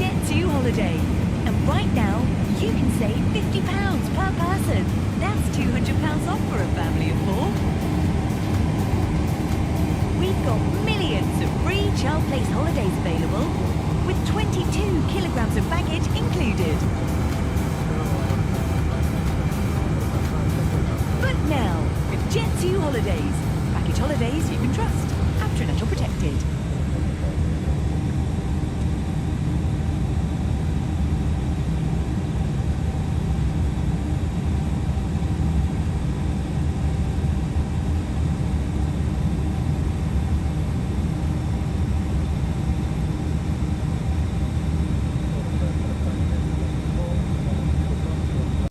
Jet2 holiday. And right now, you can save £50 per person. That's £200 off for a family of 4. We've got millions of free child place holidays available, with 22 kilograms of baggage included. But now, with Jet2 holidays. Package holidays you can trust. After protected.